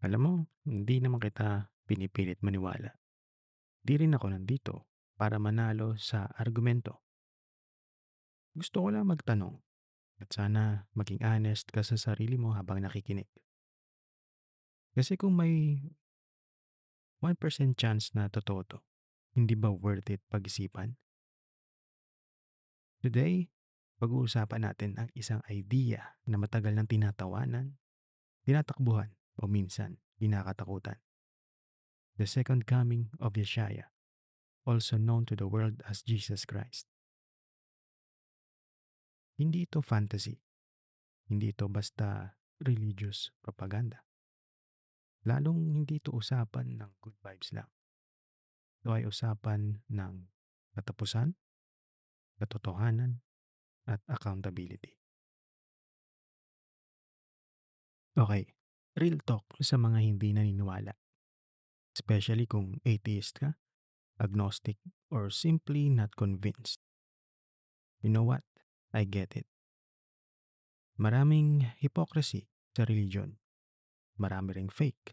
Alam mo, hindi naman kita pinipilit maniwala. Di rin ako nandito para manalo sa argumento. Gusto ko lang magtanong at sana maging honest ka sa sarili mo habang nakikinig. Kasi kung may 1% chance na totoo to, hindi ba worth it pag-isipan? Today, pag-uusapan natin ang isang idea na matagal nang tinatawanan, tinatakbuhan o minsan kinakatakutan. The second coming of Yeshaya, also known to the world as Jesus Christ. Hindi ito fantasy. Hindi ito basta religious propaganda. Lalong hindi ito usapan ng good vibes lang. Ito ay usapan ng katapusan, katotohanan, at accountability. Okay, real talk sa mga hindi naniniwala. Especially kung atheist ka, agnostic, or simply not convinced. You know what? I get it. Maraming hypocrisy sa religion. Marami ring fake.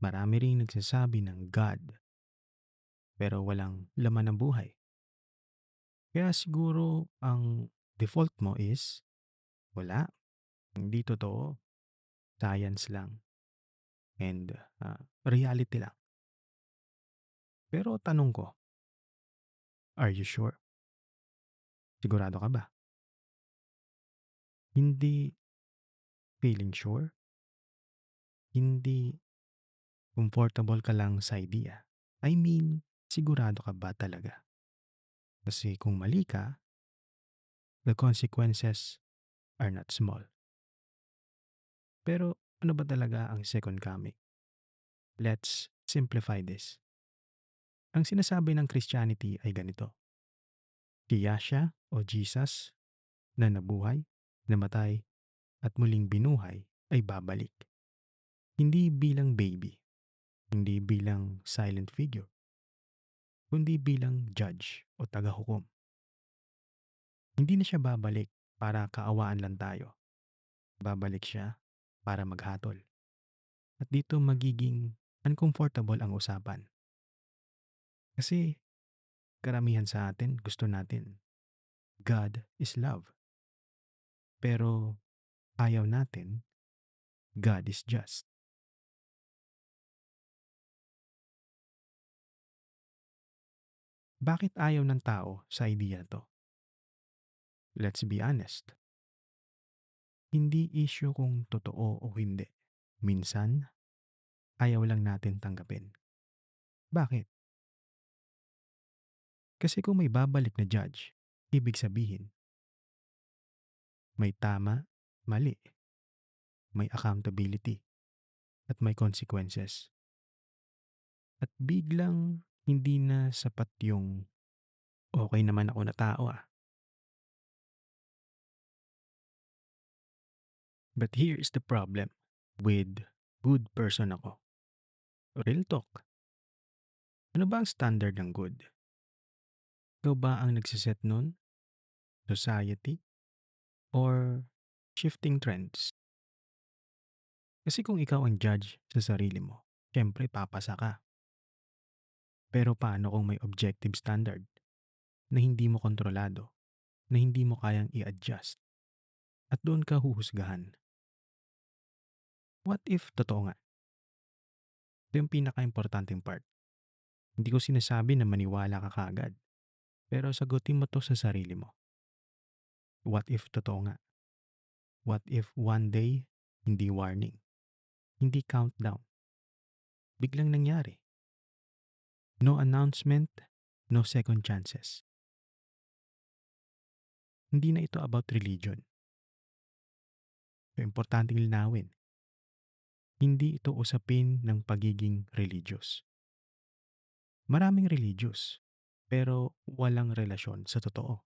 Marami ring nagsasabi ng God pero walang laman ng buhay. Kaya siguro ang default mo is, wala, hindi totoo, science lang, and reality lang. Pero tanong ko, are you sure? Sigurado ka ba? Hindi feeling sure? Hindi comfortable ka lang sa idea? I mean, sigurado ka ba talaga? Kasi kung mali ka, the consequences are not small. Pero ano ba talaga ang second coming? Let's simplify this. Ang sinasabi ng Christianity ay ganito. Si Yahshua o Jesus na nabuhay, namatay, at muling binuhay ay babalik. Hindi bilang baby, hindi bilang silent figure, kundi bilang judge o tagahukom. Hindi na siya babalik para kaawaan lang tayo. Babalik siya para maghatol. At dito magiging uncomfortable ang usapan. Kasi karamihan sa atin gusto natin, God is love. Pero ayaw natin, God is just. Bakit ayaw ng tao sa idea to? Let's be honest. Hindi issue kung totoo o hindi. Minsan, ayaw lang natin tanggapin. Bakit? Kasi kung may babalik na judge, ibig sabihin, may tama, mali, may accountability, at may consequences. At biglang hindi na sapat yung okay naman ako na tao ah. But here is the problem with good person ako. Real talk. Ano ba ang standard ng good? Ikaw ba ang nagsiset nun? Society? Or shifting trends? Kasi kung ikaw ang judge sa sarili mo, syempre papasa ka. Pero paano kung may objective standard na hindi mo kontrolado, na hindi mo kayang i-adjust, at doon ka huhusgahan? What if totoo nga? Ito yung pinaka-importanting part. Hindi ko sinasabi na maniwala ka kaagad, pero sagutin mo to sa sarili mo. What if totoo nga? What if one day, hindi warning, hindi countdown, biglang nangyari? No announcement, no second chances. Hindi na ito about religion. So, importanteng linawin. Hindi ito usapin ng pagiging religious. Maraming religious, pero walang relasyon sa totoo.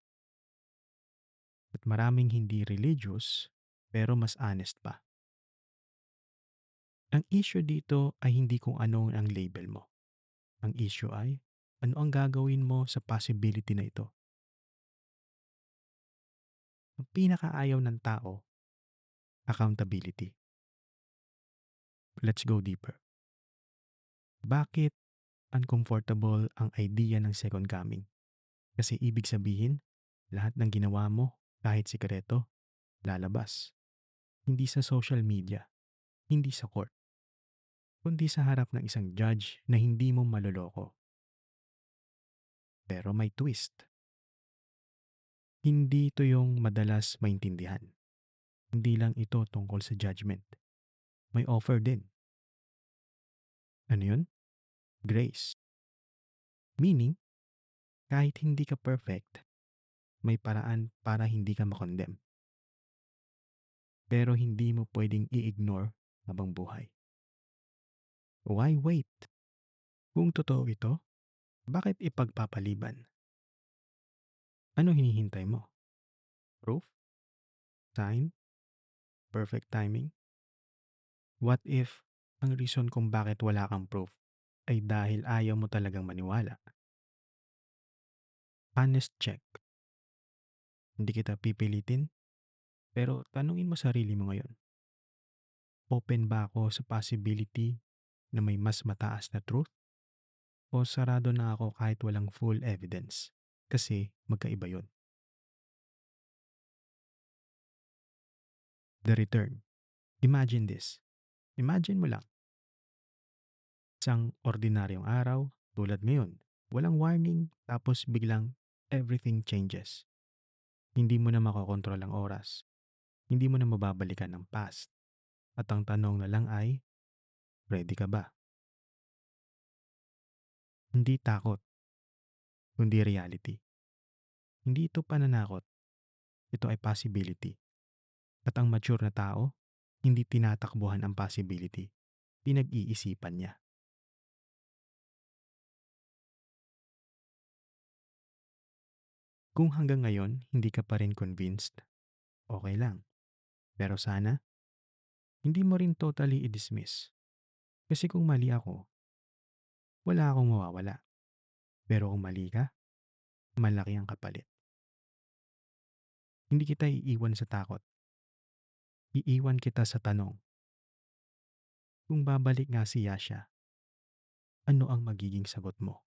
At maraming hindi religious, pero mas honest pa. Ang issue dito ay hindi kung ano ang label mo. Ang issue ay ano ang gagawin mo sa possibility na ito. Ang pinakaayaw ng tao, accountability. Let's go deeper. Bakit uncomfortable ang idea ng second coming? Kasi ibig sabihin, lahat ng ginawa mo, kahit sikreto, lalabas. Hindi sa social media, hindi sa court, kundi sa harap ng isang judge na hindi mo maloloko. Pero may twist. Hindi ito yung madalas maintindihan. Hindi lang ito tungkol sa judgment. May offer din. Ano yun? Grace. Meaning, kahit hindi ka perfect, may paraan para hindi ka makondem. Pero hindi mo pwedeng i-ignore habang buhay. Why wait? Kung totoo ito, bakit ipagpapaliban? Ano hinihintay mo? Proof? Sign? Perfect timing? What if ang reason kung bakit wala kang proof ay dahil ayaw mo talagang maniwala? Honest check. Hindi kita pipilitin, pero tanungin mo sarili mo ngayon. Open ba ako sa possibility na may mas mataas na truth? O sarado na ako kahit walang full evidence? Kasi magkaiba yun. The return. Imagine this. Imagine mo lang, isang ordinaryong araw tulad ngayon. Walang warning tapos biglang everything changes. Hindi mo na makokontrol ang oras. Hindi mo na mababalikan ang past. At ang tanong na lang ay, ready ka ba? Hindi takot, kundi reality. Hindi ito pananakot. Ito ay possibility. At ang mature na tao, hindi tinatakbuhan ang possibility. Pinag-iisipan niya. Kung hanggang ngayon hindi ka pa rin convinced, okay lang. Pero sana, hindi mo rin totally i-dismiss. Kasi kung mali ako, wala akong mawawala. Pero kung mali ka, malaki ang kapalit. Hindi kita iiwan sa takot. Iiwan kita sa tanong. Kung babalik nga si Yasha, ano ang magiging sagot mo?